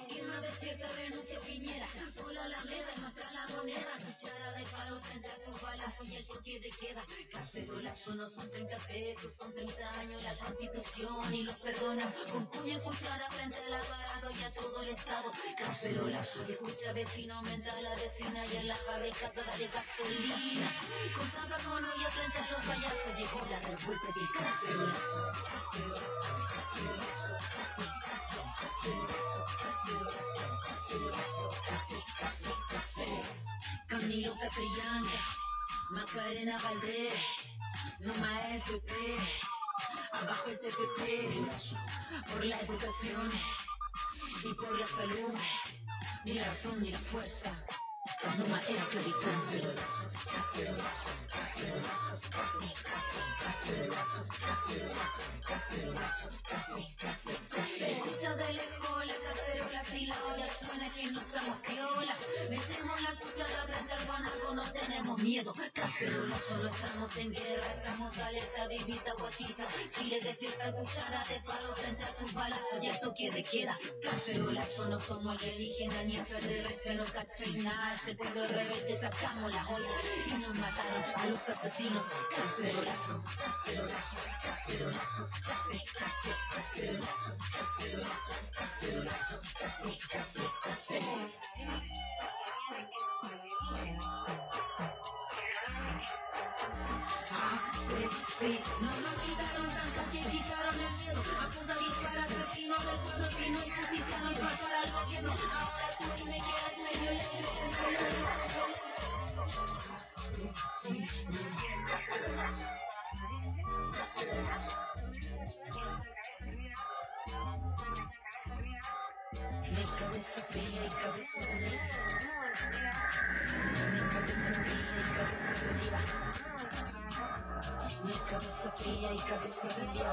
Quema, despierta, renuncia, Piñera. Por la Alameda, nuestra la moneda. Cuchara de palo frente a tus balazos y el toque de queda. Cacerolazo no son 30 pesos, son 30 años la Constitución y los perdonas. Con puño y cuchara frente al aparato y a todo el Estado. Cacerolazo, que escucha vecino, aumenta a la vecina y en la fábrica toda de gasolina. Con tapa con olla frente a los payasos llegó la revuelta y el cacerolazo. Cacerolazo, cacerolazo, cacerolazo, cacerolazo, cacerolazo, cacerolazo, cacerolazo. Camilo Catrillán, Macarena Valdés, no más FP, abajo el TPP, por la educación y por la salud, ni la razón ni la fuerza. No más esclavitud. Cacerolazo, cacerolazo, cacerolazo, cacerolazo, cacerolazo, cacerolazo, cacerolazo. Escucha de lejos la cacerola, si la olla suena que no estamos piola. Metemos la cuchara frente al guanaco, no tenemos miedo. Cacerolazo, no estamos en guerra, estamos alerta, vivita, guachita. Chile despierta, cuchara de palo frente a tus balazos y el toque de queda. Cacerolazo, no somos alienígenas ni extraterrestres, no cacháis nada. Ese pueblo rebelde sacamos la olla y nos mataron a los asesinos. Cacerolazo, cacerolazo, cacerolazo, cacerolazo, cacerolazo, cacerolazo, cacerolazo. Sí, no nos quitaron tanto, que quitaron el miedo. Apunta, dispara, asesinos del pueblo. Si no hay justicia, no hay paz para el gobierno. Ahora tú dime que eres el violento. Mi cabeza fría y cabeza fría. Mi cabeza fría y cabeza fría. Mi cabeza fría y cabeza fría.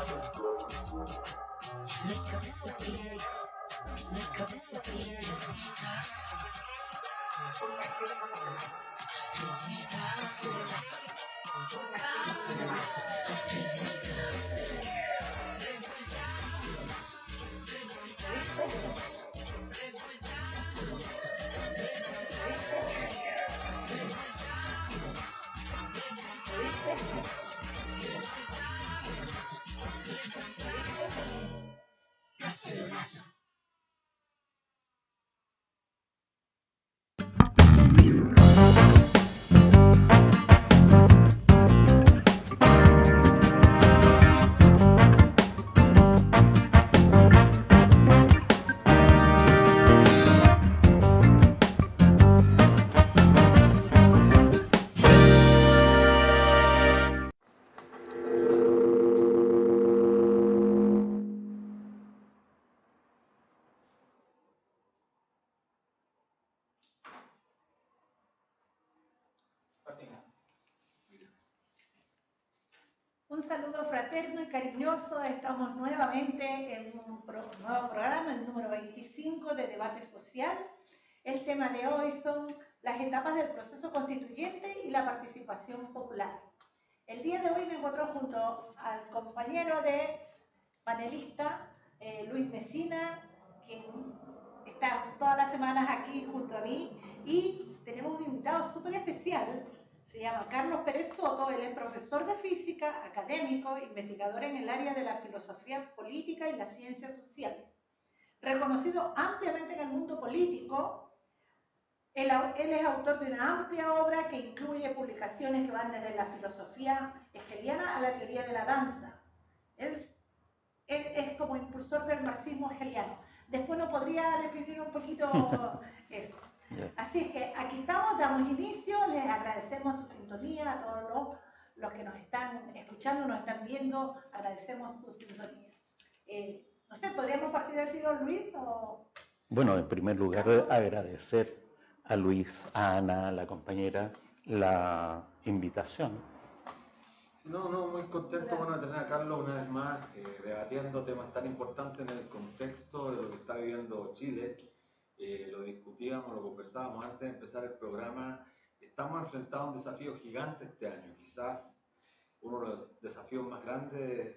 Mi cabeza fría y mi cabeza fría. Un saludo fraterno y cariñoso. Estamos nuevamente en un nuevo programa, el número 25 de Debate Social. El tema de hoy son las etapas del proceso constituyente y la participación popular. El día de hoy me encuentro junto al compañero de panelista, Luis Mesina, quien está todas las semanas aquí junto a mí, y tenemos un invitado súper especial. Se llama Carlos Pérez Soto. Él es profesor de física, académico, investigador en el área de la filosofía política y las ciencias sociales. Reconocido ampliamente en el mundo político, él es autor de una amplia obra que incluye publicaciones que van desde la filosofía hegeliana a la teoría de la danza. Él es como impulsor del marxismo hegeliano. Después nos podría definir un poquito eso. Así es que aquí estamos, damos inicio, les agradecemos su sintonía a todos los que nos están escuchando, nos están viendo, agradecemos su sintonía. No sé, ¿podríamos partir del tiro, Luis? Bueno, en primer lugar, agradecer a Luis, a Ana, la compañera, la invitación. No, muy contento de tener a Carlos una vez más debatiendo temas tan importantes en el contexto de lo que está viviendo Chile. Lo discutíamos, lo conversábamos antes de empezar el programa. estamos enfrentados a un desafío gigante este año, quizás uno de los desafíos más grandes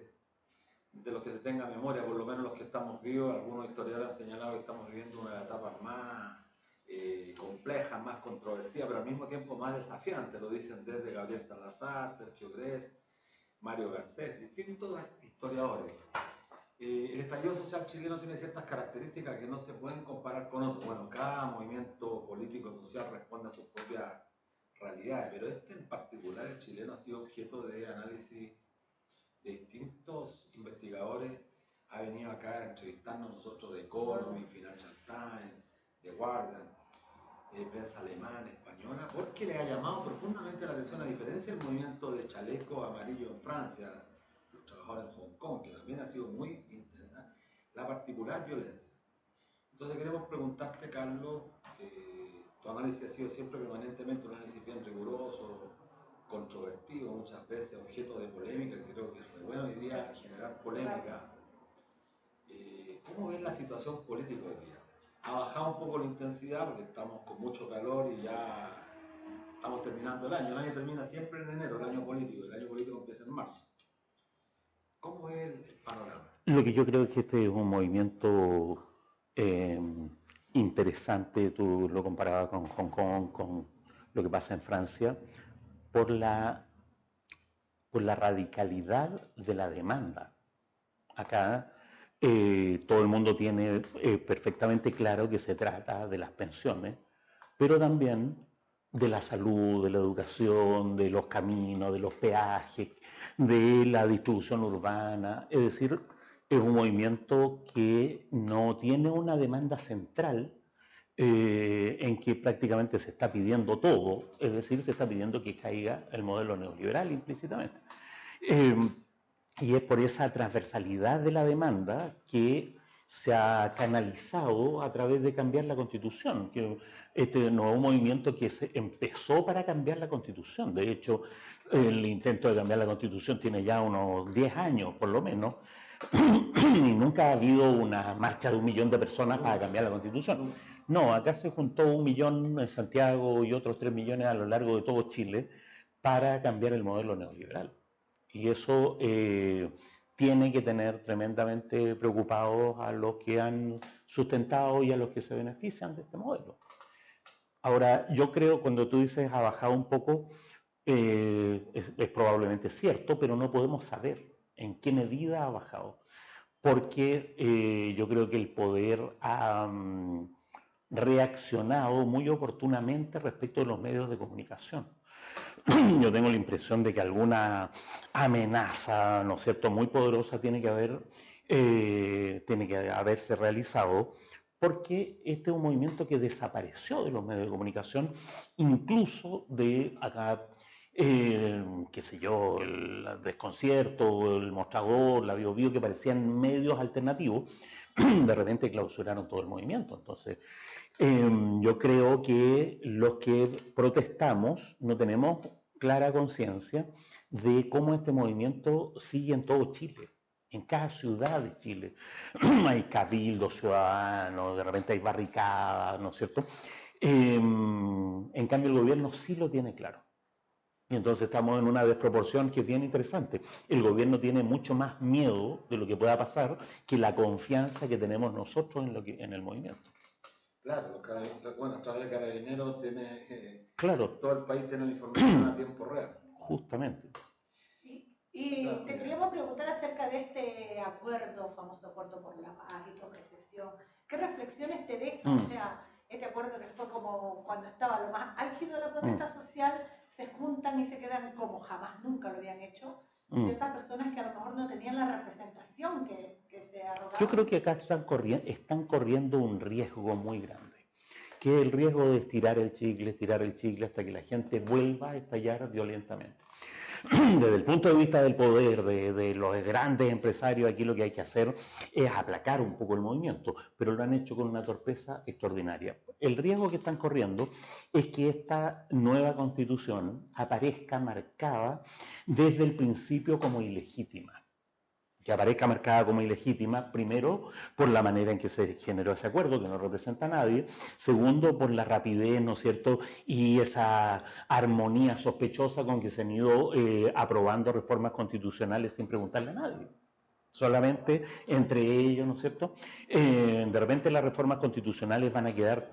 de los que se tenga memoria, por lo menos los que estamos vivos. Algunos historiadores han señalado que estamos viviendo una etapa más compleja, más controvertida, pero al mismo tiempo más desafiante. Lo dicen desde Gabriel Salazar, Sergio Grez, Mario Garcés, distintos historiadores. El estallido social chileno tiene ciertas características que no se pueden comparar con otros. Bueno, cada movimiento político social responde a sus propias realidades, pero este en particular, el chileno, ha sido objeto de análisis de distintos investigadores. Ha venido acá a entrevistarnos nosotros de Economy, Financial Times, The Guardian, prensa alemana, española, porque le ha llamado profundamente la atención, a diferencia del movimiento de chaleco amarillo en Francia, los trabajadores en Hong Kong, que también ha sido muy intensa, la particular violencia. Entonces queremos preguntarte, Carlos, tu análisis ha sido siempre permanentemente un análisis bien riguroso, controvertido, muchas veces objeto de polémica, que creo que es muy bueno hoy día generar polémica. ¿Cómo ves la situación política hoy día? Ha bajado un poco la intensidad porque estamos con mucho calor y ya estamos terminando el año. El año termina siempre en enero, el año político empieza en marzo. ¿Cómo es el panorama? Lo que yo creo es que este es un movimiento interesante. Tú lo comparabas con Hong Kong, con lo que pasa en Francia, por la radicalidad de la demanda. Acá todo el mundo tiene perfectamente claro que se trata de las pensiones, pero también de la salud, de la educación, de los caminos, de los peajes, de la distribución urbana. Es decir, es un movimiento que no tiene una demanda central en que prácticamente se está pidiendo todo, es decir, se está pidiendo que caiga el modelo neoliberal implícitamente. Y es por esa transversalidad de la demanda que se ha canalizado a través de cambiar la Constitución, que este no es un movimiento que se empezó para cambiar la Constitución. De hecho, el intento de cambiar la Constitución tiene ya unos 10 años, por lo menos, y nunca ha habido una marcha de 1 millón de personas para cambiar la Constitución. No, acá se juntó 1 millón en Santiago y otros 3 millones a lo largo de todo Chile para cambiar el modelo neoliberal. Y eso tiene que tener tremendamente preocupados a los que han sustentado y a los que se benefician de este modelo. Ahora, yo creo, cuando tú dices ha bajado un poco, es probablemente cierto, pero no podemos saber en qué medida ha bajado. Porque yo creo que el poder ha reaccionado muy oportunamente respecto de los medios de comunicación. Yo tengo la impresión de que alguna amenaza, ¿no es cierto?, muy poderosa tiene que haberse realizado, porque este es un movimiento que desapareció de los medios de comunicación, incluso de acá, qué sé yo, el Desconcierto, el Mostrador, la Bio Bio, que parecían medios alternativos, de repente clausuraron todo el movimiento. Entonces, yo creo que los que protestamos no tenemos clara conciencia de cómo este movimiento sigue en todo Chile, en cada ciudad de Chile. Hay cabildos ciudadanos, de repente hay barricadas, ¿no es cierto? En cambio, el gobierno sí lo tiene claro. Y entonces estamos en una desproporción que es bien interesante. El gobierno tiene mucho más miedo de lo que pueda pasar que la confianza que tenemos nosotros en el movimiento. Claro, bueno, a través de Carabineros tiene, claro, todo el país tiene la información a tiempo real. Justamente. Y te queríamos preguntar acerca de este acuerdo, famoso acuerdo por la paz y recesión. ¿Qué reflexiones te deja? O sea, este acuerdo que fue como cuando estaba lo más álgido de la protesta social, se juntan y se quedan como jamás nunca lo habían hecho ciertas personas que a lo mejor no tenían la representación que se arrogaban. Yo creo que acá están corriendo un riesgo muy grande, que es el riesgo de estirar el chicle hasta que la gente vuelva a estallar violentamente. Desde el punto de vista del poder, de los grandes empresarios, aquí lo que hay que hacer es aplacar un poco el movimiento, pero lo han hecho con una torpeza extraordinaria. El riesgo que están corriendo es que esta nueva constitución aparezca marcada desde el principio como ilegítima. que aparezca marcada como ilegítima, primero, por la manera en que se generó ese acuerdo, que no representa a nadie, segundo, por la rapidez, ¿no es cierto?, y esa armonía sospechosa con que se han ido aprobando reformas constitucionales sin preguntarle a nadie. Solamente entre ellos, ¿no es cierto? De repente las reformas constitucionales van a quedar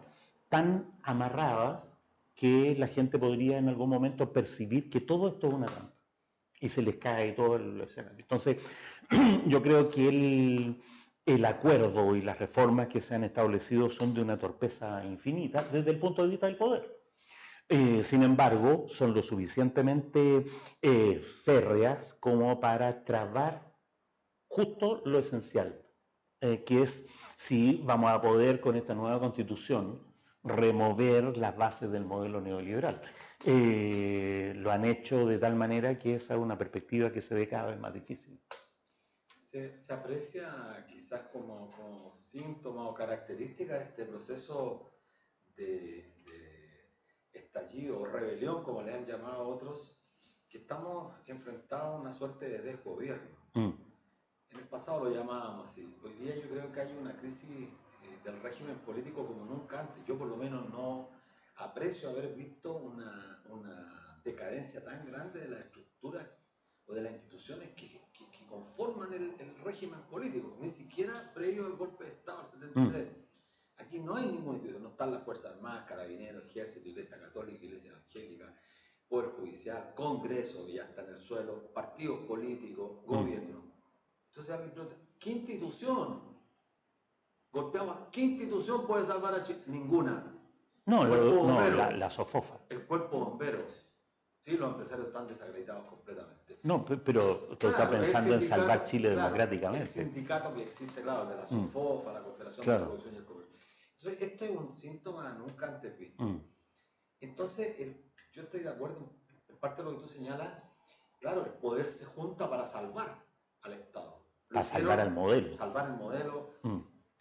tan amarradas que la gente podría en algún momento percibir que todo esto es una trampa y se les cae todo el escenario. Entonces, yo creo que el acuerdo y las reformas que se han establecido son de una torpeza infinita desde el punto de vista del poder. Sin embargo, son lo suficientemente férreas como para trabar justo lo esencial, que es si vamos a poder con esta nueva constitución remover las bases del modelo neoliberal. Lo han hecho de tal manera que esa es una perspectiva que se ve cada vez más difícil. Se aprecia quizás como síntoma o característica de este proceso de estallido o rebelión, como le han llamado otros, que estamos enfrentados a una suerte de desgobierno. En el pasado lo llamábamos así. Hoy día yo creo que hay una crisis del régimen político como nunca antes. Yo por lo menos no aprecio haber visto una decadencia tan grande de las estructuras o de las instituciones que conforman el régimen político, ni siquiera previo al golpe de Estado del 73. Aquí no hay ningún instituto, no están las Fuerzas Armadas, Carabineros, Ejército, Iglesia Católica, Iglesia Evangélica, Poder Judicial, Congreso, que ya está en el suelo, partidos políticos, gobierno. Entonces, ¿qué institución? Golpeamos, ¿qué institución puede salvar a Chile? Ninguna. No, la SOFOFA. El cuerpo de bomberos. Sí, los empresarios están desacreditados completamente. No, pero usted está pensando en salvar Chile democráticamente. El sindicato que existe, claro, de la SOFOFA, la Confederación de la Producción y el Comercio. Entonces, esto es un síntoma nunca antes visto. Entonces, yo estoy de acuerdo en parte de lo que tú señalas. Claro, el poder se junta para salvar al Estado. Para salvar al modelo. Salvar el modelo.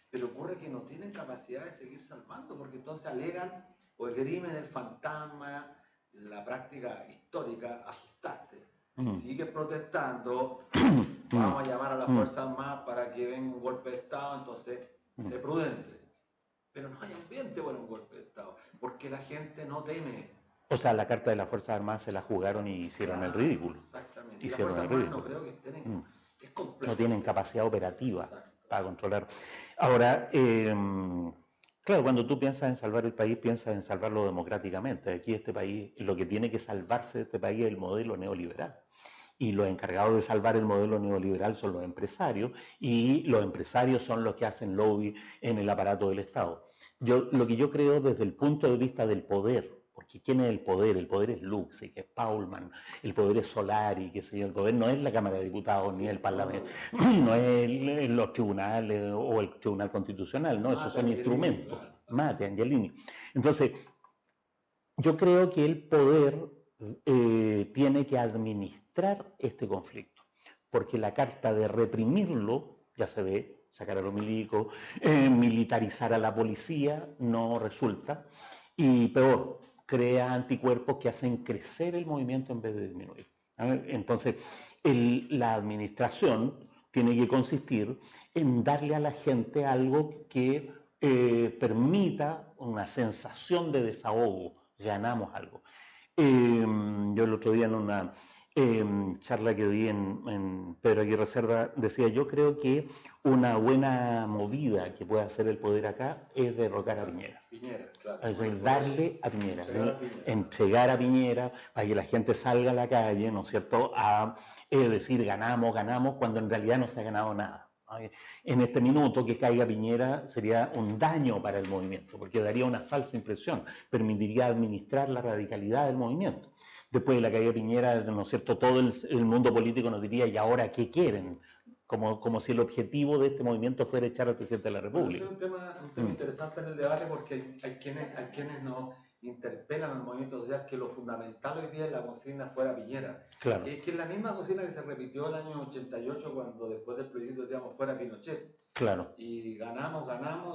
Pero ocurre que no tienen capacidad de seguir salvando, porque entonces alegan o esgrimen el fantasma, la práctica histórica, asustaste. Si sigues protestando, vamos a llamar a las Fuerzas Armadas para que venga un golpe de Estado, entonces sé prudente. Pero no hay ambiente para un golpe de Estado, porque la gente no teme. O sea, la carta de las Fuerzas Armadas se la jugaron y hicieron el ridículo. Exactamente. Hicieron y las el Fuerzas Armadas ridículo. no creo que estén es complejo. No tienen capacidad operativa. Exacto. Para controlar. Ahora, claro, cuando tú piensas en salvar el país, piensas en salvarlo democráticamente. Aquí este país, lo que tiene que salvarse de este país es el modelo neoliberal. Y los encargados de salvar el modelo neoliberal son los empresarios, y los empresarios son los que hacen lobby en el aparato del Estado. Lo que yo creo desde el punto de vista del poder, porque ¿quién es el poder? El poder es Luxig, es Paulman, el poder es Solari, qué sé yo, el poder no es la Cámara de Diputados ni el Parlamento, no es los tribunales o el Tribunal Constitucional, no, esos son instrumentos. Mate, Angelini. Entonces, yo creo que el poder tiene que administrar este conflicto, porque la carta de reprimirlo, ya se ve, sacar a los milicos, militarizar a la policía, no resulta, y peor, crea anticuerpos que hacen crecer el movimiento en vez de disminuir. Entonces, la administración tiene que consistir en darle a la gente algo que permita una sensación de desahogo, ganamos algo. Yo el otro día en una charla que di en Pedro Aguirre Cerda decía, yo creo que una buena movida que puede hacer el poder acá es derrocar a Piñera. Claro. Es decir, darle a Piñera, entregar a Piñera para que la gente salga a la calle, ¿no es cierto?, a decir ganamos, ganamos, cuando en realidad no se ha ganado nada. En este minuto que caiga Piñera sería un daño para el movimiento, porque daría una falsa impresión, permitiría administrar la radicalidad del movimiento. Después de la caída de Piñera, ¿no es cierto?, todo el mundo político nos diría, ¿y ahora qué quieren? Como si el objetivo de este movimiento fuera echar al presidente de la República. Ese es un tema interesante en el debate, porque hay quienes nos interpelan al movimiento social que lo fundamental hoy día es la consigna fuera Piñera. Claro. Es que es la misma consigna que se repitió el año 88 cuando después del plebiscito decíamos fuera Pinochet. Claro. Y ganamos,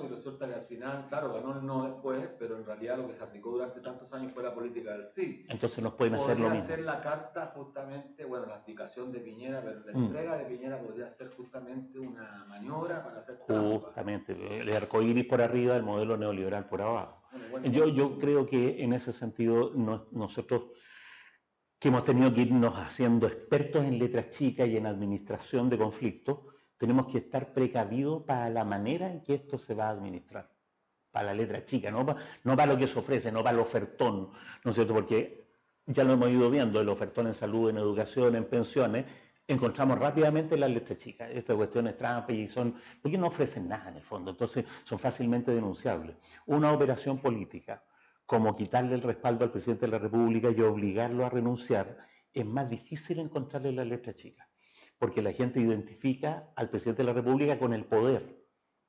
y resulta que al final, claro, ganó el no después, pero en realidad lo que se aplicó durante tantos años fue la política del sí. Entonces nos pueden hacer lo Podría mismo. ser la carta justamente, bueno, la aplicación de Piñera, pero la entrega de Piñera podría ser justamente una maniobra para hacer trampa. Justamente, el arcoíris por arriba, el modelo neoliberal por abajo. Bueno, Yo creo que en ese sentido nosotros que hemos tenido que irnos haciendo expertos en letras chicas y en administración de conflictos, tenemos que estar precavidos para la manera en que esto se va a administrar, para la letra chica, no para lo que se ofrece, no para el ofertón, ¿no es cierto? Porque ya lo hemos ido viendo, el ofertón en salud, en educación, en pensiones, encontramos rápidamente las letras chicas. Estas cuestiones trampas y son, porque no ofrecen nada en el fondo, entonces son fácilmente denunciables. Una operación política, como quitarle el respaldo al presidente de la República y obligarlo a renunciar, es más difícil encontrarle la letra chica, porque la gente identifica al presidente de la República con el poder,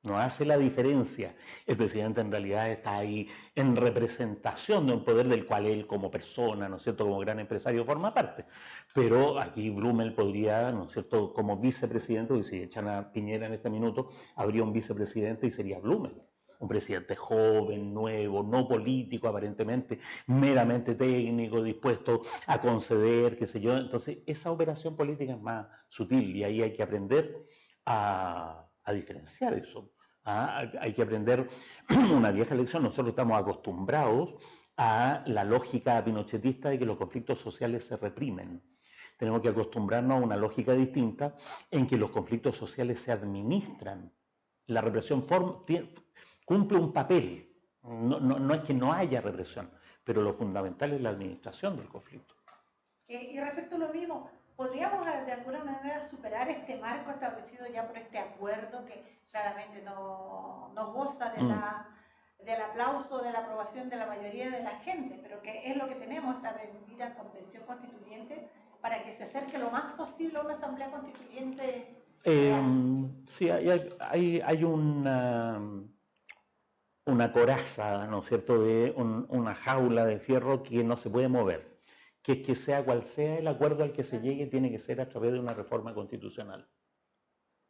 no hace la diferencia. El presidente en realidad está ahí en representación de un poder del cual él como persona, ¿no es cierto?, como gran empresario forma parte. Pero aquí Blumel podría, ¿no es cierto?, como vicepresidente, y si echan a Piñera en este minuto, habría un vicepresidente y sería Blumel. Un presidente joven, nuevo, no político aparentemente, meramente técnico, dispuesto a conceder, qué sé yo. Entonces, esa operación política es más sutil y ahí hay que aprender a diferenciar eso. Hay que aprender una vieja lección. Nosotros estamos acostumbrados a la lógica pinochetista de que los conflictos sociales se reprimen. Tenemos que acostumbrarnos a una lógica distinta en que los conflictos sociales se administran. La represión cumple un papel. No es que no haya represión, pero lo fundamental es la administración del conflicto. Y respecto a lo mismo, ¿podríamos de alguna manera superar este marco establecido ya por este acuerdo que claramente no goza del aplauso, de la aprobación de la mayoría de la gente, pero que es lo que tenemos, esta bendita convención constituyente, para que se acerque lo más posible a una asamblea constituyente? Sí, hay una coraza, ¿no es cierto?, de una jaula de fierro que no se puede mover, que es que sea cual sea el acuerdo al que se llegue, tiene que ser a través de una reforma constitucional.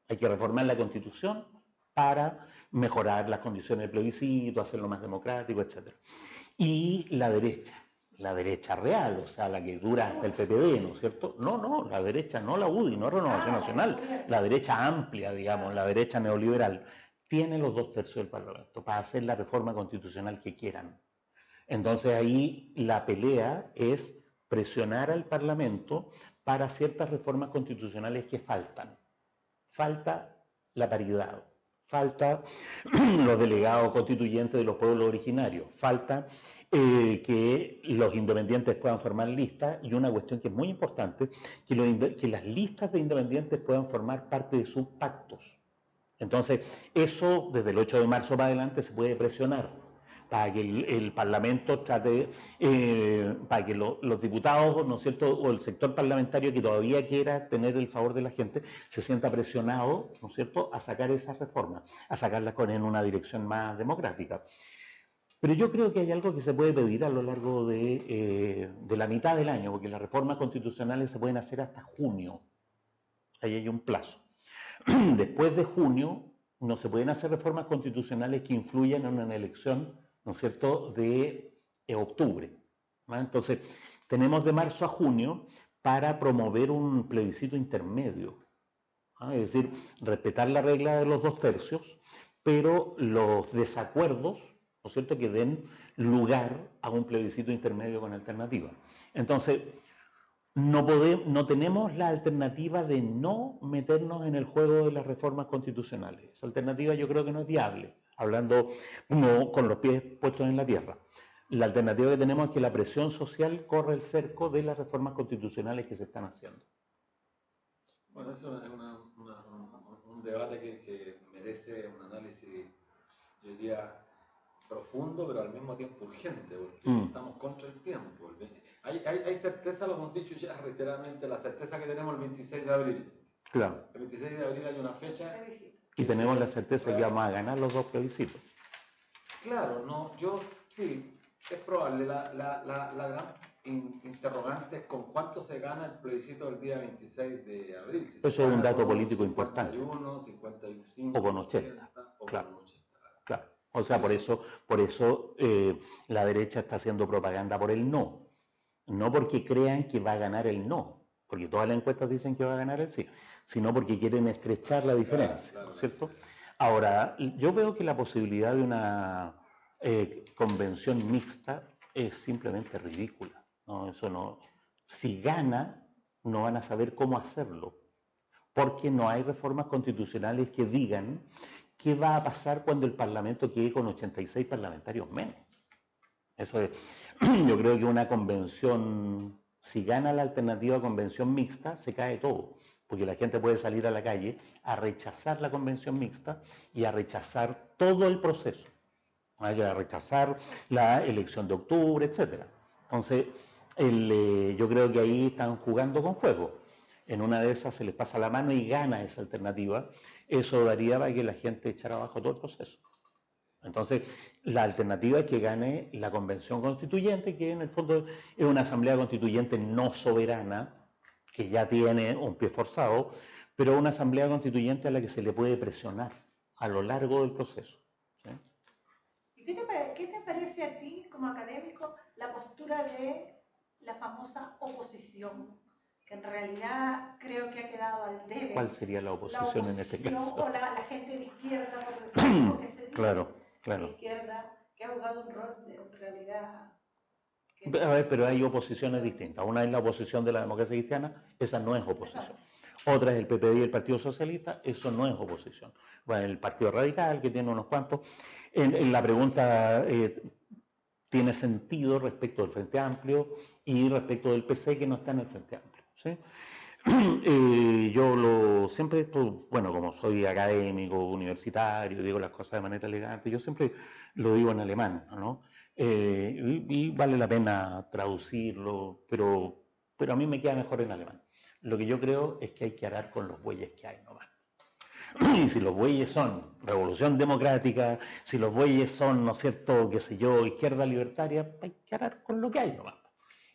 Hay que reformar la Constitución para mejorar las condiciones de plebiscito, hacerlo más democrático, etc. Y la derecha real, o sea, la que dura hasta el PPD, ¿no es cierto? No, la derecha, no la UDI, no Renovación Nacional, la derecha amplia, digamos, la derecha neoliberal, tiene los 2/3 del Parlamento para hacer la reforma constitucional que quieran. Entonces ahí la pelea es presionar al Parlamento para ciertas reformas constitucionales que faltan. Falta la paridad, falta los delegados constituyentes de los pueblos originarios, falta que los independientes puedan formar listas y una cuestión que es muy importante, que las listas de independientes puedan formar parte de sus pactos. Entonces, eso desde el 8 de marzo para adelante se puede presionar para que el Parlamento trate, para que los diputados, ¿no es cierto?, o el sector parlamentario que todavía quiera tener el favor de la gente, se sienta presionado, ¿no es cierto?, a sacar esas reformas, a sacarlas en una dirección más democrática. Pero yo creo que hay algo que se puede pedir a lo largo de la mitad del año, porque las reformas constitucionales se pueden hacer hasta junio. Ahí hay un plazo. Después de junio no se pueden hacer reformas constitucionales que influyan en una elección, ¿no es cierto?, de octubre, ¿no? Entonces, tenemos de marzo a junio para promover un plebiscito intermedio, ¿no? Es decir, respetar la regla de los 2/3, pero los desacuerdos, ¿no es cierto?, que den lugar a un plebiscito intermedio con alternativa. Entonces, no tenemos la alternativa de no meternos en el juego de las reformas constitucionales. Esa alternativa yo creo que no es viable, hablando como con los pies puestos en la tierra. La alternativa que tenemos es que la presión social corre el cerco de las reformas constitucionales que se están haciendo. Bueno, eso es un debate que merece un análisis, yo diría, profundo, pero al mismo tiempo urgente, porque estamos contra el tiempo. Hay certeza, lo hemos dicho ya reiteradamente, la certeza que tenemos el 26 de abril. Claro. El 26 de abril hay una fecha. Y tenemos la certeza de que vamos a ganar los 2 plebiscitos. Claro, no, sí, es probable. La gran interrogantes con cuánto se gana el plebiscito del día 26 de abril. Si Eso es un dato político 51, 55, o con 80. O claro. con 80. Claro. O sea, por eso la derecha está haciendo propaganda por el no. No porque crean que va a ganar el no, porque todas las encuestas dicen que va a ganar el sí, sino porque quieren estrechar la diferencia, Claro. ¿cierto? Ahora, yo veo que la posibilidad de una convención mixta es simplemente ridícula. No, eso no. Si gana, no van a saber cómo hacerlo, porque no hay reformas constitucionales que digan qué va a pasar cuando el Parlamento quede con 86 parlamentarios menos. Eso es. Yo creo que una convención, si gana la alternativa convención mixta, se cae todo, porque la gente puede salir a la calle a rechazar la convención mixta y a rechazar todo el proceso, a rechazar la elección de octubre, etc. Entonces, yo creo que ahí están jugando con fuego. En una de esas se les pasa la mano y gana esa alternativa. Eso daría para que la gente echara abajo todo el proceso. Entonces, la alternativa es que gane la convención constituyente, que en el fondo es una asamblea constituyente no soberana, que ya tiene un pie forzado, pero una asamblea constituyente a la que se le puede presionar a lo largo del proceso. ¿Sí? ¿Y qué te parece a ti, como académico, la postura de la famosa oposición? Que en realidad creo que ha quedado al debe. ¿Cuál sería la oposición en este caso? O la gente de izquierda, por decirlo, que se dice. Claro. De izquierda, que ha jugado un rol de, en realidad... A ver, pero hay oposiciones distintas. Una es la oposición de la democracia cristiana, esa no es oposición. Otra es el PPD y el Partido Socialista, eso no es oposición. Bueno, el Partido Radical, que tiene unos cuantos. En la pregunta tiene sentido respecto del Frente Amplio y respecto del PC, que no está en el Frente Amplio. ¿Sí? Yo siempre, bueno, como soy académico, universitario, digo las cosas de manera elegante, yo siempre lo digo en alemán, ¿no? Y vale la pena traducirlo, pero a mí me queda mejor en alemán. Lo que yo creo es que hay que arar con los bueyes que hay nomás. Y si los bueyes son revolución democrática, si los bueyes son, ¿no es cierto?, qué sé yo, izquierda libertaria, hay que arar con lo que hay nomás.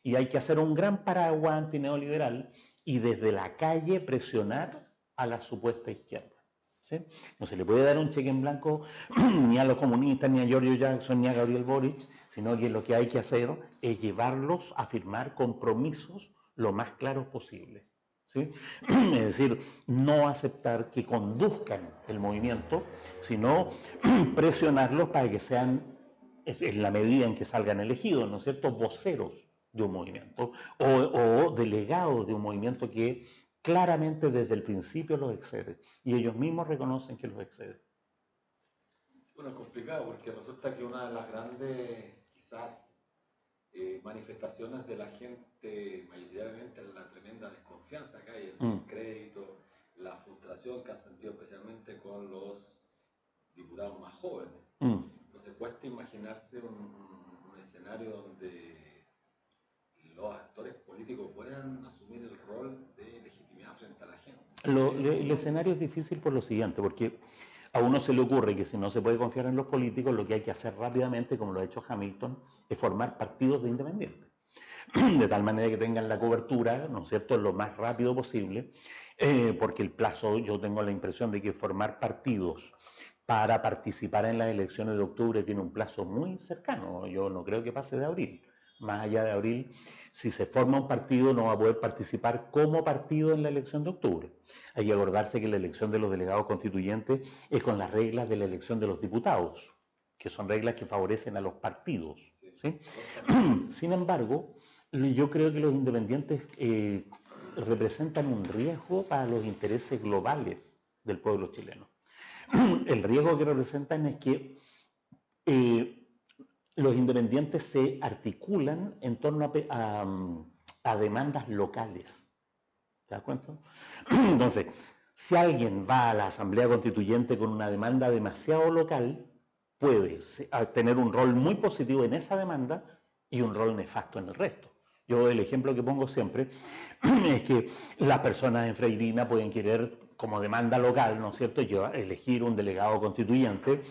Y hay que hacer un gran paraguas antineoliberal y desde la calle presionar a la supuesta izquierda. ¿Sí? No se le puede dar un cheque en blanco ni a los comunistas, ni a Giorgio Jackson, ni a Gabriel Boric, sino que lo que hay que hacer es llevarlos a firmar compromisos lo más claros posible. ¿Sí? Es decir, no aceptar que conduzcan el movimiento, sino presionarlos para que sean, en la medida en que salgan elegidos, ¿no es cierto?, voceros de un movimiento o delegados de un movimiento que claramente desde el principio los excede y ellos mismos reconocen que los excede. Bueno, es complicado porque resulta que una de las grandes quizás manifestaciones de la gente mayoritariamente es la tremenda desconfianza que hay en el crédito, la frustración que han sentido especialmente con los diputados más jóvenes. Entonces cuesta imaginarse un escenario donde los actores políticos puedan asumir el rol de legitimidad frente a la gente. El escenario es difícil por lo siguiente, porque a uno se le ocurre que si no se puede confiar en los políticos, lo que hay que hacer rápidamente, como lo ha hecho Hamilton, es formar partidos de independientes. De tal manera que tengan la cobertura, ¿no es cierto?, lo más rápido posible, porque el plazo, yo tengo la impresión de que formar partidos para participar en las elecciones de octubre tiene un plazo muy cercano, yo no creo que pase de abril. Más allá de abril, si se forma un partido no va a poder participar como partido en la elección de octubre. Hay que acordarse que la elección de los delegados constituyentes es con las reglas de la elección de los diputados, que son reglas que favorecen a los partidos. ¿Sí? Sin embargo, yo creo que los independientes representan un riesgo para los intereses globales del pueblo chileno. El riesgo que representan es que los independientes se articulan en torno a demandas locales. ¿Te das cuenta? Entonces, si alguien va a la Asamblea Constituyente con una demanda demasiado local, puede tener un rol muy positivo en esa demanda y un rol nefasto en el resto. Yo el ejemplo que pongo siempre es que las personas en Freirina pueden querer como demanda local, ¿no es cierto?, elegir un delegado constituyente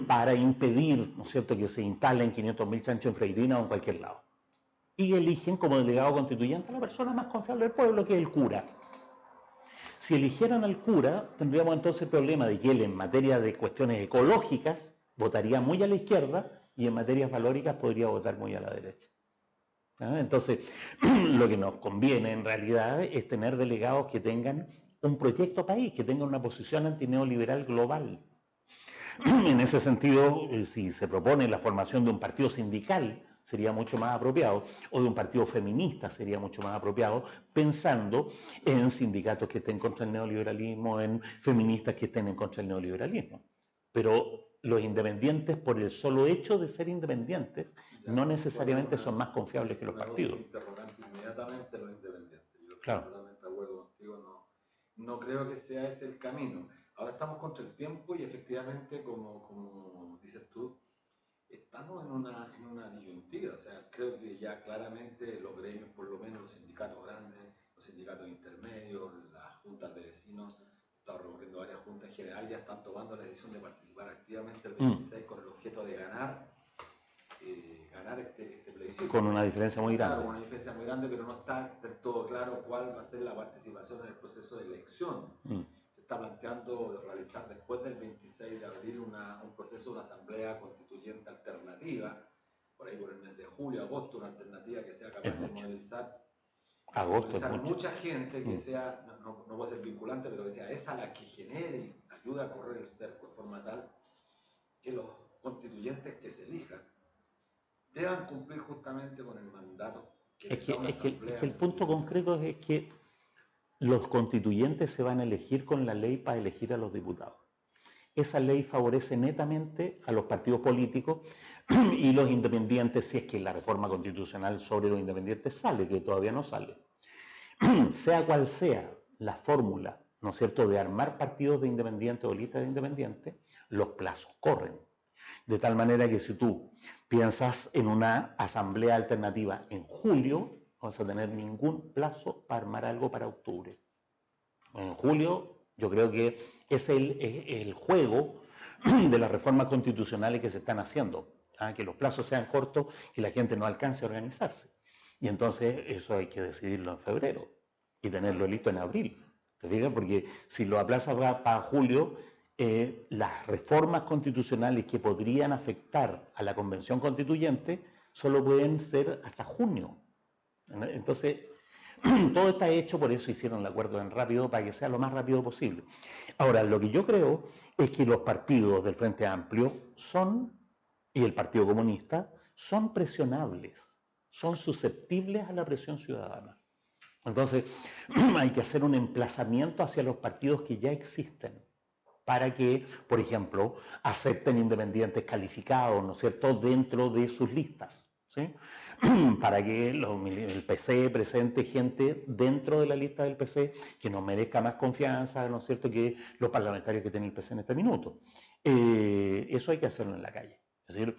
para impedir, ¿no es cierto?, que se instalen 500.000 chanchos en Freirina o en cualquier lado. y eligen como delegado constituyente a la persona más confiable del pueblo, que es el cura. Si eligieran al cura, tendríamos entonces el problema de que él en materia de cuestiones ecológicas votaría muy a la izquierda y en materias valóricas podría votar muy a la derecha. Entonces, lo que nos conviene en realidad es tener delegados que tengan un proyecto país, que tengan una posición antineoliberal global. En ese sentido, si se propone la formación de un partido sindical, sería mucho más apropiado, o de un partido feminista sería mucho más apropiado, pensando en sindicatos que estén contra el neoliberalismo, en feministas que estén en contra del neoliberalismo. Pero los independientes, por el solo hecho de ser independientes, no necesariamente son más confiables que los partidos. Interrogante inmediatamente los independientes. Yo estoy Claro. totalmente de acuerdo contigo, no creo que sea ese el camino. Ahora estamos contra el tiempo y efectivamente, como dices tú, estamos en una disyuntiva. O sea, creo que ya claramente los gremios, por lo menos los sindicatos grandes, los sindicatos intermedios, las juntas de vecinos, estamos recorriendo varias juntas en general, ya están tomando la decisión de participar activamente el 26 con el objeto de ganar este plebiscito. Con una diferencia muy grande. Claro, con una diferencia muy grande, pero no está del todo claro cuál va a ser la participación en el proceso de elección. Se está planteando realizar después del 26 de abril un proceso de una asamblea constituyente alternativa, por ahí por el mes de julio, agosto, una alternativa que sea capaz de movilizar mucha gente, que sea, no puede ser vinculante, pero que sea esa la que genere y ayude a correr el cerco de forma tal que los constituyentes que se elijan deban cumplir justamente con el mandato. Es que el punto concreto es que los constituyentes se van a elegir con la ley para elegir a los diputados. Esa ley favorece netamente a los partidos políticos y los independientes, si es que la reforma constitucional sobre los independientes sale, que todavía no sale. Sea cual sea la fórmula, ¿no es cierto?, de armar partidos de independientes o listas de independientes, los plazos corren. De tal manera que si tú piensas en una asamblea alternativa en julio, no vas a tener ningún plazo para armar algo para octubre. En julio, yo creo que es el juego de las reformas constitucionales que se están haciendo, que los plazos sean cortos y la gente no alcance a organizarse. Y entonces eso hay que decidirlo en febrero y tenerlo listo en abril. ¿Te fijas? Porque si lo aplazas para julio, las reformas constitucionales que podrían afectar a la convención constituyente solo pueden ser hasta junio. Entonces, todo está hecho, por eso hicieron el acuerdo en rápido, para que sea lo más rápido posible. Ahora, lo que yo creo es que los partidos del Frente Amplio y el Partido Comunista, son presionables, son susceptibles a la presión ciudadana. Entonces, hay que hacer un emplazamiento hacia los partidos que ya existen, para que, por ejemplo, acepten independientes calificados, ¿no es cierto?, dentro de sus listas, ¿sí? Para que el PC presente gente dentro de la lista del PC que nos merezca más confianza, ¿no es cierto?, que los parlamentarios que tiene el PC en este minuto. Eso hay que hacerlo en la calle. Es decir,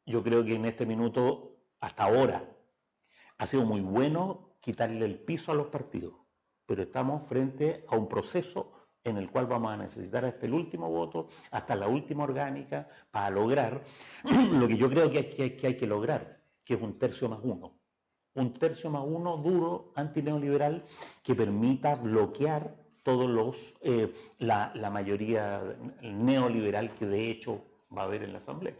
yo creo que en este minuto, hasta ahora, ha sido muy bueno quitarle el piso a los partidos, pero estamos frente a un proceso en el cual vamos a necesitar hasta el último voto, hasta la última orgánica, para lograr lo que yo creo que hay que lograr, que es 1/3+1. 1/3+1 duro, antineoliberal, que permita bloquear todos la mayoría neoliberal que de hecho va a haber en la Asamblea.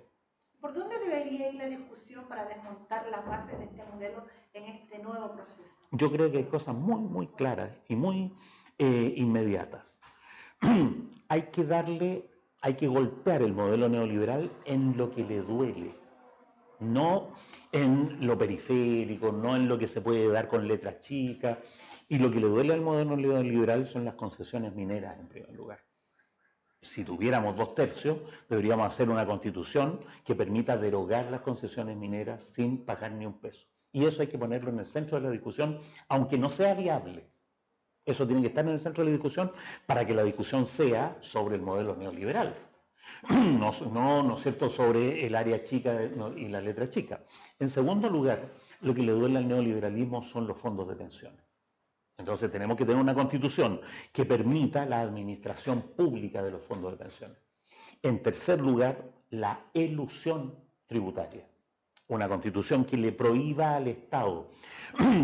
¿Por dónde debería ir la discusión para desmontar las bases de este modelo en este nuevo proceso? Yo creo que hay cosas muy, muy claras y muy inmediatas. Hay que golpear el modelo neoliberal en lo que le duele, no en lo periférico, no en lo que se puede dar con letras chicas. Y lo que le duele al modelo neoliberal son las concesiones mineras, en primer lugar. Si tuviéramos 2/3, deberíamos hacer una constitución que permita derogar las concesiones mineras sin pagar ni un peso. Y eso hay que ponerlo en el centro de la discusión, aunque no sea viable. Eso tiene que estar en el centro de la discusión para que la discusión sea sobre el modelo neoliberal. No es cierto, sobre el área chica y la letra chica. En segundo lugar, lo que le duele al neoliberalismo son los fondos de pensiones. Entonces tenemos que tener una constitución que permita la administración pública de los fondos de pensiones. En tercer lugar, la elusión tributaria. una constitución que le prohíba al Estado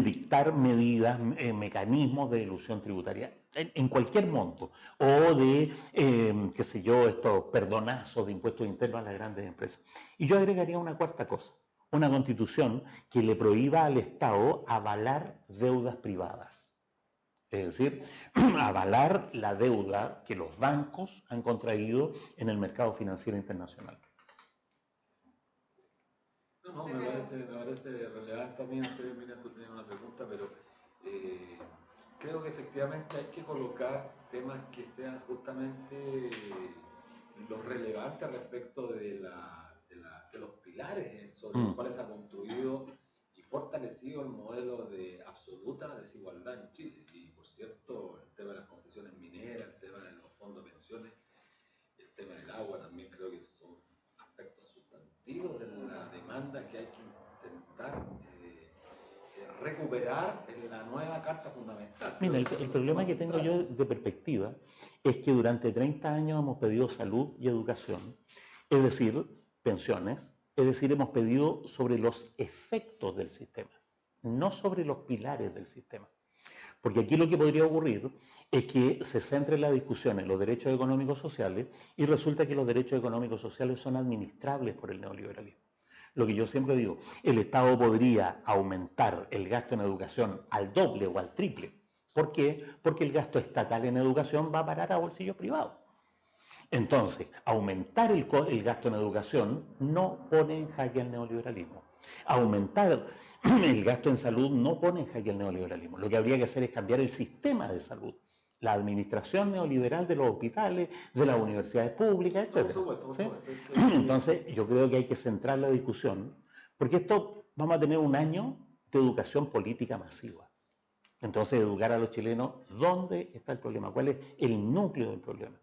dictar medidas, mecanismos de elusión tributaria en cualquier monto, o de, qué sé yo, estos perdonazos de impuestos internos a las grandes empresas. Y yo agregaría una cuarta cosa, una constitución que le prohíba al Estado avalar deudas privadas. Es decir, avalar la deuda que los bancos han contraído en el mercado financiero internacional. No, me parece relevante también. No sé, mira, tú tenías una pregunta, pero creo que efectivamente hay que colocar temas que sean justamente los relevantes respecto de los pilares sobre los cuales se ha construido y fortalecido el modelo de absoluta desigualdad en Chile. Y por cierto, el tema de las concesiones mineras, el tema de los fondos de pensiones, el tema del agua también creo que son aspectos sustantivos de la demanda que hay que intentar recuperar en la nueva Carta Fundamental. Mira, el problema que tengo yo de perspectiva es que durante 30 años hemos pedido salud y educación, es decir, pensiones, es decir, hemos pedido sobre los efectos del sistema, no sobre los pilares del sistema. Porque aquí lo que podría ocurrir es que se centre la discusión en los derechos económicos sociales y resulta que los derechos económicos sociales son administrables por el neoliberalismo. Lo que yo siempre digo, el Estado podría aumentar el gasto en educación al doble o al triple. ¿Por qué? Porque el gasto estatal en educación va a parar a bolsillos privados. Entonces, aumentar el gasto en educación no pone en jaque al neoliberalismo. Aumentar el gasto en salud no pone en jaque al neoliberalismo. Lo que habría que hacer es cambiar el sistema de salud. La administración neoliberal de los hospitales, de las universidades públicas, etc. ¿Sí? Entonces, yo creo que hay que centrar la discusión, porque esto vamos a tener un año de educación política masiva. Entonces, educar a los chilenos, ¿dónde está el problema? ¿Cuál es el núcleo del problema?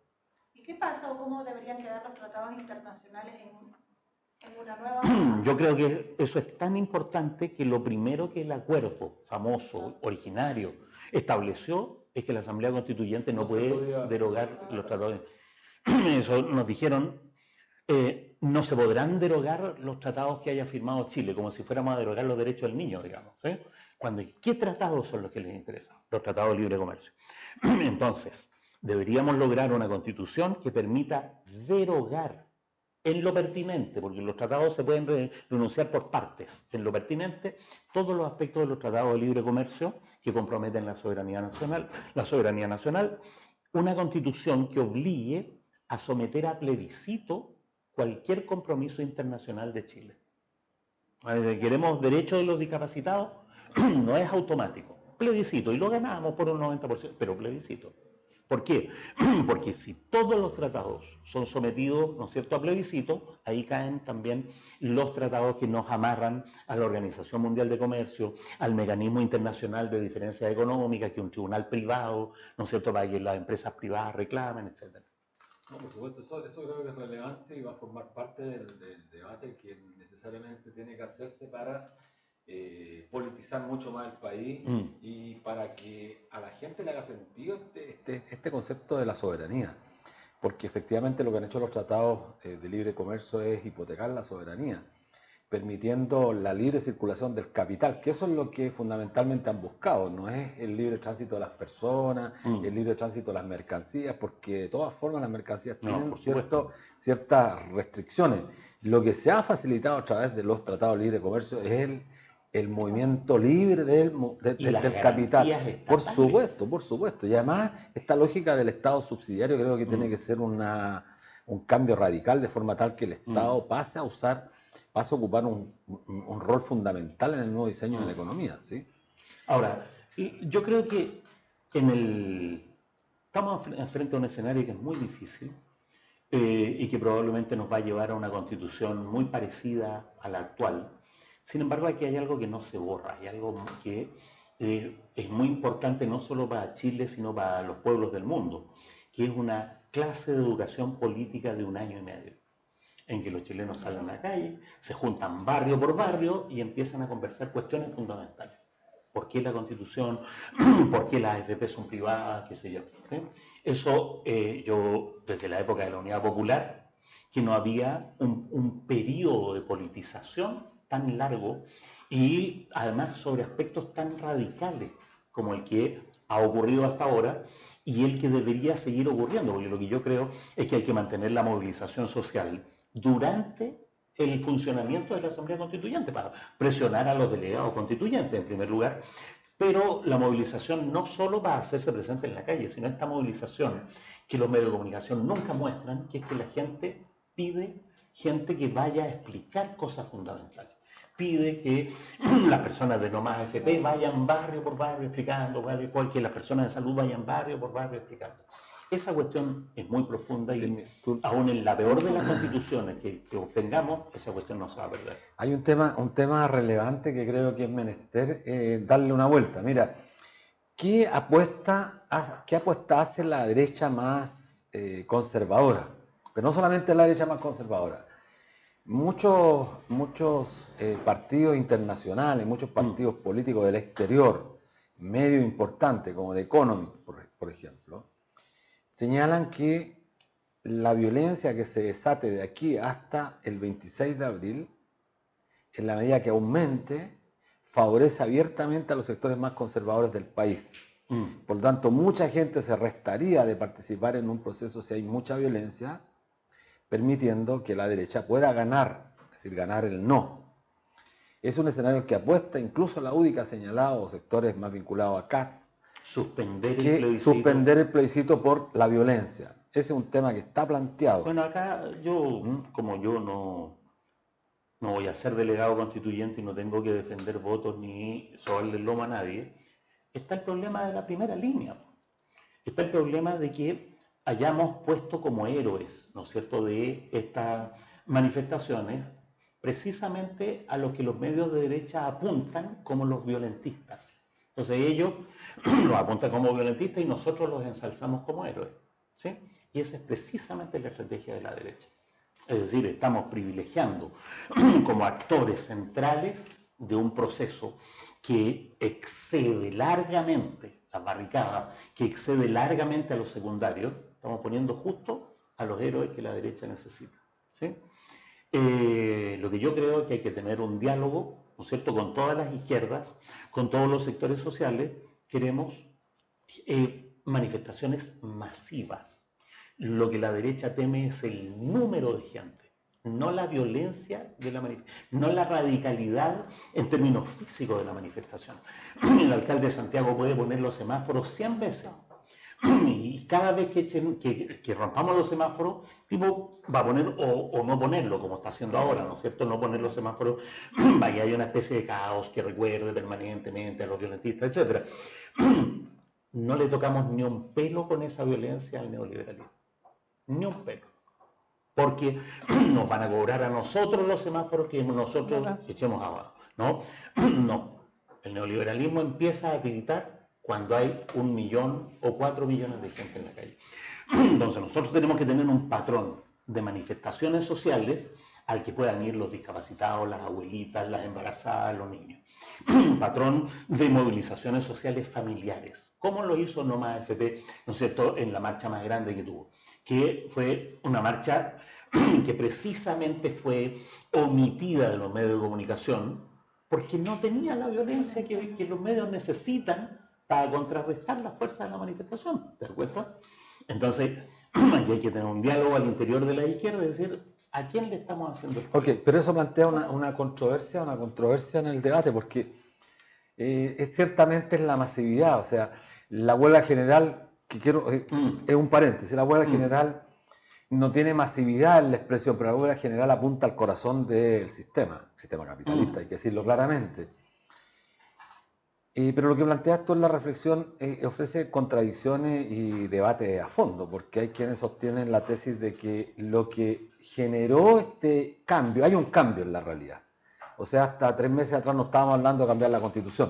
¿Y qué pasa o cómo deberían quedar los tratados internacionales en una nueva... Yo creo que eso es tan importante que lo primero que el acuerdo famoso, originario, estableció es que la Asamblea Constituyente no puede derogar los tratados. Eso nos dijeron, no se podrán derogar los tratados que haya firmado Chile, como si fuéramos a derogar los derechos del niño, digamos. ¿Qué tratados son los que les interesan? Los tratados de libre comercio. Entonces, deberíamos lograr una constitución que permita derogar en lo pertinente, porque los tratados se pueden renunciar por partes, en lo pertinente, todos los aspectos de los tratados de libre comercio que comprometen la soberanía nacional, una constitución que obligue a someter a plebiscito cualquier compromiso internacional de Chile. Queremos derechos de los discapacitados, no es automático, plebiscito, y lo ganamos por un 90%, pero plebiscito. ¿Por qué? Porque si todos los tratados son sometidos, ¿no es cierto?, a plebiscito, ahí caen también los tratados que nos amarran a la Organización Mundial de Comercio, al mecanismo internacional de diferencias económicas, que un tribunal privado, ¿no es cierto?, para que las empresas privadas reclamen, etc. No, por supuesto, eso creo que es relevante y va a formar parte del debate que necesariamente tiene que hacerse para politizar mucho más el país y para que a la gente le haga sentido este concepto de la soberanía. Porque efectivamente lo que han hecho los tratados de libre comercio es hipotecar la soberanía, permitiendo la libre circulación del capital, que eso es lo que fundamentalmente han buscado, no es el libre tránsito de las personas, el libre tránsito de las mercancías, porque de todas formas las mercancías tienen ciertas restricciones. Lo que se ha facilitado a través de los tratados de libre comercio es el movimiento libre del capital. Por supuesto. Y además esta lógica del Estado subsidiario creo que tiene que ser un cambio radical, de forma tal que el Estado pase a ocupar un rol fundamental en el nuevo diseño de la economía. ¿Sí? Ahora, yo creo que estamos frente a un escenario que es muy difícil y que probablemente nos va a llevar a una constitución muy parecida a la actual. Sin embargo, aquí hay algo que no se borra, hay algo que es muy importante no solo para Chile, sino para los pueblos del mundo, que es una clase de educación política de 1 año y medio, en que los chilenos salen a la calle, se juntan barrio por barrio y empiezan a conversar cuestiones fundamentales. ¿Por qué la Constitución? ¿Por qué las AFP son privadas? ¿Qué sé yo? ¿Sí? Eso yo, desde la época de la Unidad Popular, que no había un periodo de politización tan largo y además sobre aspectos tan radicales como el que ha ocurrido hasta ahora y el que debería seguir ocurriendo, porque lo que yo creo es que hay que mantener la movilización social durante el funcionamiento de la Asamblea Constituyente para presionar a los delegados constituyentes en primer lugar, pero la movilización no solo va a hacerse presente en la calle, sino esta movilización que los medios de comunicación nunca muestran, que es que la gente pide gente que vaya a explicar cosas fundamentales. Pide que las personas de No Más AFP vayan barrio por barrio explicando, que las personas de salud vayan barrio por barrio explicando. Esa cuestión es muy profunda y aún en la peor de las constituciones que obtengamos, esa cuestión no se va a perder. Hay un tema relevante que creo que es menester darle una vuelta. Mira, ¿qué apuesta hace la derecha más conservadora? Pero no solamente la derecha más conservadora. Muchos partidos internacionales, muchos partidos políticos del exterior, medio importantes como The Economist, por ejemplo, señalan que la violencia que se desate de aquí hasta el 26 de abril, en la medida que aumente, favorece abiertamente a los sectores más conservadores del país. Por lo tanto, mucha gente se restaría de participar en un proceso si hay mucha violencia, permitiendo que la derecha pueda ganar, es decir, ganar el no. Es un escenario que apuesta, incluso la UDI que ha señalado, sectores más vinculados a CATS, suspender el plebiscito por la violencia. Ese es un tema que está planteado. Bueno, acá como yo no voy a ser delegado constituyente y no tengo que defender votos ni sobarle el lomo a nadie, está el problema de la primera línea. Está el problema de que hayamos puesto como héroes, ¿no es cierto?, de estas manifestaciones, precisamente a los que los medios de derecha apuntan como los violentistas. Entonces ellos los apuntan como violentistas y nosotros los ensalzamos como héroes, ¿sí? Y esa es precisamente la estrategia de la derecha. Es decir, estamos privilegiando como actores centrales de un proceso que excede largamente las barricadas, que excede largamente a los secundarios. Estamos poniendo justo a los héroes que la derecha necesita, ¿sí? Lo que yo creo es que hay que tener un diálogo, ¿no es cierto?, con todas las izquierdas, con todos los sectores sociales. Queremos manifestaciones masivas. Lo que la derecha teme es el número de gente, no la violencia de la manifestación, no la radicalidad en términos físicos de la manifestación. El alcalde de Santiago puede poner los semáforos 100 veces. Y cada vez que rompamos los semáforos, tipo va a poner o no ponerlo, como está haciendo ahora, ¿no es cierto? No poner los semáforos, vaya, hay una especie de caos que recuerde permanentemente a los violentistas, etc. No le tocamos ni un pelo con esa violencia al neoliberalismo. Ni un pelo. Porque nos van a cobrar a nosotros los semáforos que nosotros echemos abajo, ¿no? No. El neoliberalismo empieza a tiritar cuando hay 1 millón o 4 millones de gente en la calle. Entonces nosotros tenemos que tener un patrón de manifestaciones sociales al que puedan ir los discapacitados, las abuelitas, las embarazadas, los niños. Un patrón de movilizaciones sociales familiares, como lo hizo No Más AFP, ¿no es cierto?, en la marcha más grande que tuvo, que fue una marcha que precisamente fue omitida de los medios de comunicación porque no tenía la violencia que los medios necesitan para contrarrestar las fuerzas de la manifestación, ¿te das cuenta? Entonces, aquí hay que tener un diálogo al interior de la izquierda y decir, ¿a quién le estamos haciendo esto? Ok, pero eso plantea una controversia en el debate, porque ciertamente es la masividad, o sea, la huelga general, es un paréntesis, la huelga general no tiene masividad en la expresión, pero la huelga general apunta al corazón del sistema capitalista, hay que decirlo claramente. Pero lo que plantea esto en la reflexión ofrece contradicciones y debate a fondo, porque hay quienes sostienen la tesis de que lo que generó este cambio, hay un cambio en la realidad. O sea, hasta 3 meses atrás no estábamos hablando de cambiar la Constitución.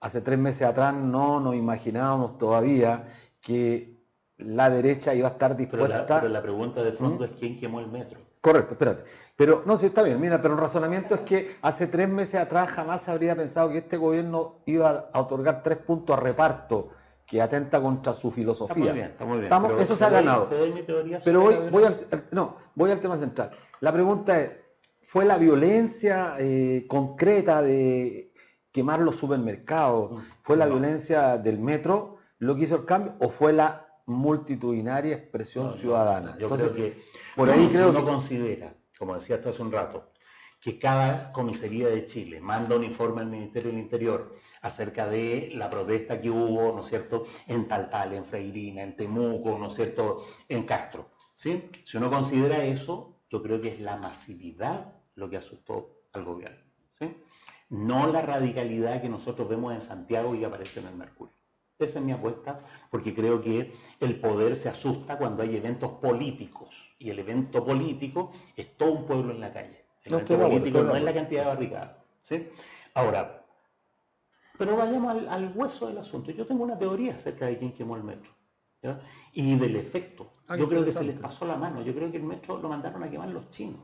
Hace 3 meses atrás no nos imaginábamos todavía que la derecha iba a estar dispuesta... Pero la pregunta de fondo es ¿quién quemó el metro? Correcto, espérate. Pero, no, sí, está bien, mira, pero el razonamiento es que hace 3 meses atrás jamás se habría pensado que este gobierno iba a otorgar 3 puntos a reparto que atenta contra su filosofía. Está muy bien. Eso se ha ganado. Te doy mi teoría. Pero voy al tema central. La pregunta es, ¿Fue la violencia concreta de quemar los supermercados? ¿Fue la No. violencia del metro lo que hizo el cambio? ¿O fue la multitudinaria expresión ciudadana? Yo Entonces, creo que, por ahí si creo uno que... considera, como decía hasta hace un rato, que cada comisaría de Chile manda un informe al Ministerio del Interior acerca de la protesta que hubo, ¿no es cierto?, en Taltal, en Freirina, en Temuco, ¿no es cierto?, en Castro, ¿sí? Si uno considera eso, yo creo que es la masividad lo que asustó al gobierno, ¿sí? No la radicalidad que nosotros vemos en Santiago y que aparece en el Mercurio. Esa es mi apuesta, porque creo que el poder se asusta cuando hay eventos políticos, y el evento político es todo un pueblo en la calle. El No, evento estoy de acuerdo, político estoy de no es la acuerdo, cantidad de barricadas, ¿sí? Ahora, pero vayamos al hueso del asunto. Yo tengo una teoría acerca de quién quemó el metro, ¿ya? Y del efecto. Ah, Yo creo que se les interesante. pasó la mano. Yo creo que el metro lo mandaron a quemar los chinos,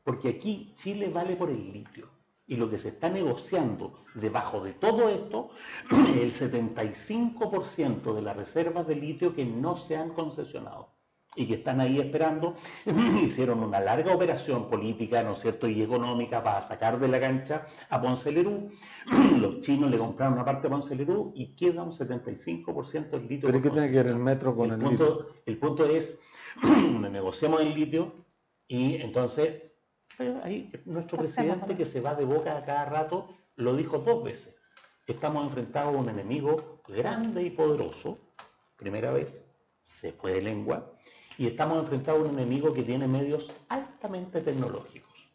porque aquí Chile vale por el litio. Y lo que se está negociando debajo de todo esto es el 75% de las reservas de litio que no se han concesionado y que están ahí esperando. Hicieron una larga operación política, ¿no es cierto?, y económica para sacar de la cancha a Ponce Lerú. Los chinos le compraron una parte a Ponce Lerú y queda un 75% del litio. ¿Pero por qué tiene que ver el concesionar. metro con el litio? El punto es, negociamos el litio y entonces ahí nuestro presidente, que se va de boca a cada rato, lo dijo 2 veces. Estamos enfrentados a un enemigo grande y poderoso, primera vez, se fue de lengua, y estamos enfrentados a un enemigo que tiene medios altamente tecnológicos.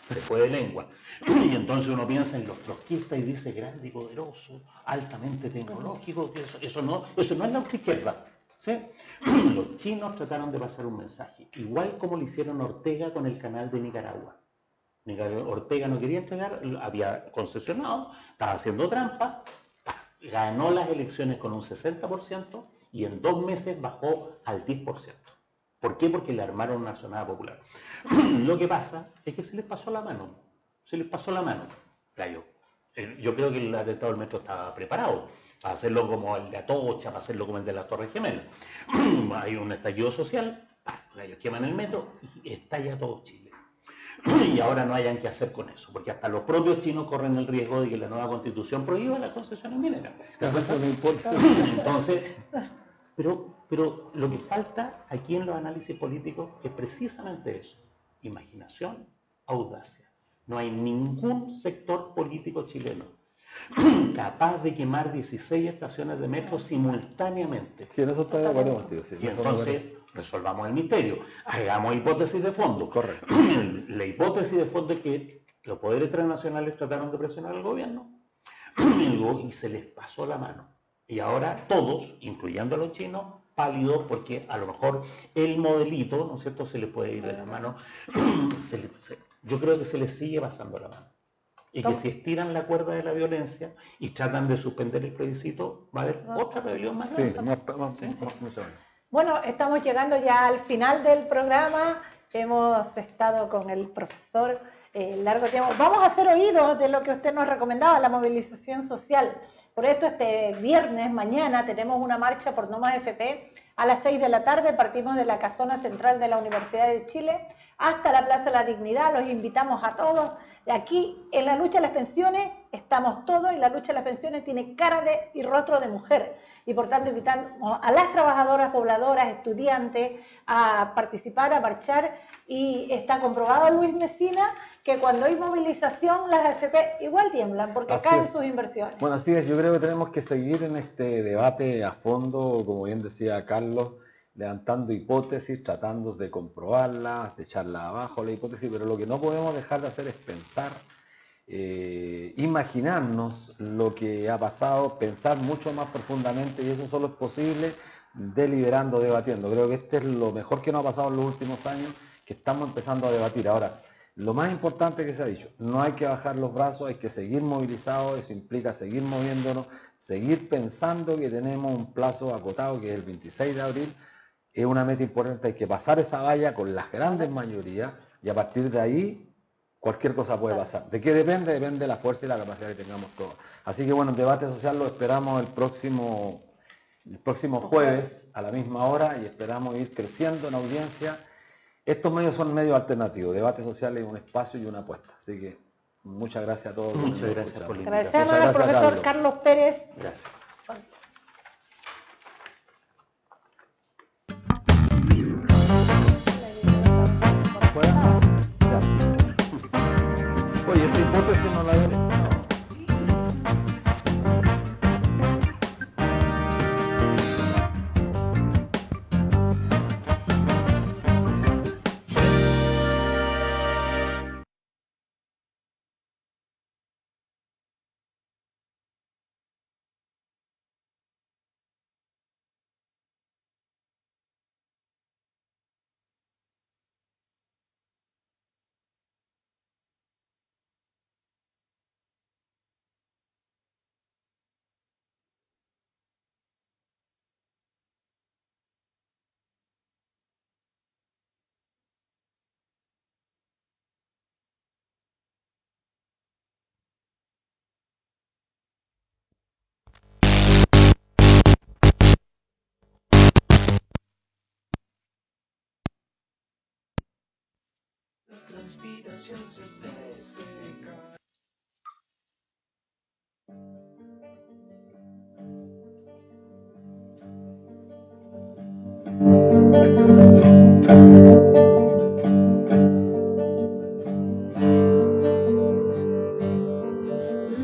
Se fue de lengua. Y entonces uno piensa en los trotskistas y dice grande y poderoso, altamente tecnológico, que eso no es la izquierda, ¿sí? Los chinos trataron de pasar un mensaje, igual como lo hicieron Ortega con el canal de Nicaragua. Ortega no quería entregar, había concesionado, estaba haciendo trampa, ganó las elecciones con un 60% y en 2 meses bajó al 10%. ¿Por qué? Porque le armaron una sonada popular. Lo que pasa es que se les pasó la mano. Se les pasó la mano. Gallo. Yo creo que el atentado del metro estaba preparado para hacerlo como el de Atocha, para hacerlo como el de las Torres Gemelas. Hay un estallido social, gallos queman el metro y estalla todo Chile. Y ahora no hayan qué hacer con eso, porque hasta los propios chinos corren el riesgo de que la nueva constitución prohíba las concesiones mineras. Eso no importa. Entonces, pero lo que falta aquí en los análisis políticos es precisamente eso: imaginación, audacia. No hay ningún sector político chileno capaz de quemar 16 estaciones de metro simultáneamente. Sí, en eso estoy de acuerdo contigo. Sí, Y entonces resolvamos el misterio, hagamos hipótesis de fondo. Correcto. La hipótesis de fondo es que los poderes transnacionales trataron de presionar al gobierno y se les pasó la mano. Y ahora todos, incluyendo a los chinos, pálidos, porque a lo mejor el modelito, ¿no es cierto?, se les puede ir de la mano. Yo creo que se les sigue pasando la mano. Y que si estiran la cuerda de la violencia y tratan de suspender el plebiscito, va a haber otra rebelión más Sí, grande. mucho menos. Bueno, estamos llegando ya al final del programa. Hemos estado con el profesor largo tiempo. Vamos a hacer oídos de lo que usted nos recomendaba, la movilización social. Por esto, este viernes, mañana, tenemos una marcha por No Más FP. A las 6 de la tarde partimos de la casona central de la Universidad de Chile hasta la Plaza de la Dignidad. Los invitamos a todos. Aquí, en la lucha de las pensiones, estamos todos, y la lucha de las pensiones tiene cara y rostro de mujer. Y por tanto invitamos a las trabajadoras, pobladoras, estudiantes a participar, a marchar. Y está comprobado, Luis Mesina, que cuando hay movilización las AFP igual tiemblan porque Así caen es. sus inversiones. Bueno, así es, yo creo que tenemos que seguir en este debate a fondo, como bien decía Carlos, levantando hipótesis, tratando de comprobarlas, de echarlas abajo la hipótesis, pero lo que no podemos dejar de hacer es pensar, imaginarnos lo que ha pasado, pensar mucho más profundamente, y eso solo es posible deliberando, debatiendo. Creo que este es lo mejor que nos ha pasado en los últimos años, que estamos empezando a debatir. Ahora, lo más importante que se ha dicho, no hay que bajar los brazos, hay que seguir movilizados, eso implica seguir moviéndonos, seguir pensando que tenemos un plazo acotado, que es el 26 de abril, es una meta importante, hay que pasar esa valla con las grandes mayorías, y a partir de ahí cualquier cosa puede pasar. ¿De qué depende? Depende de la fuerza y la capacidad que tengamos todos. Así que bueno, el debate social lo esperamos el próximo jueves a la misma hora, y esperamos ir creciendo en audiencia estos medios son medios alternativos. Debate social es un espacio y una apuesta. Así que muchas gracias a todos. Muchas gracias por la invitación. Agradecemos Muchas al gracias, profesor Carlos. Carlos Pérez. Gracias. ¿Fuera? Ya. Oye, esa hipótesis no la veo.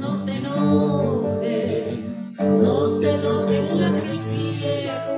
No te enojes, la que el viejo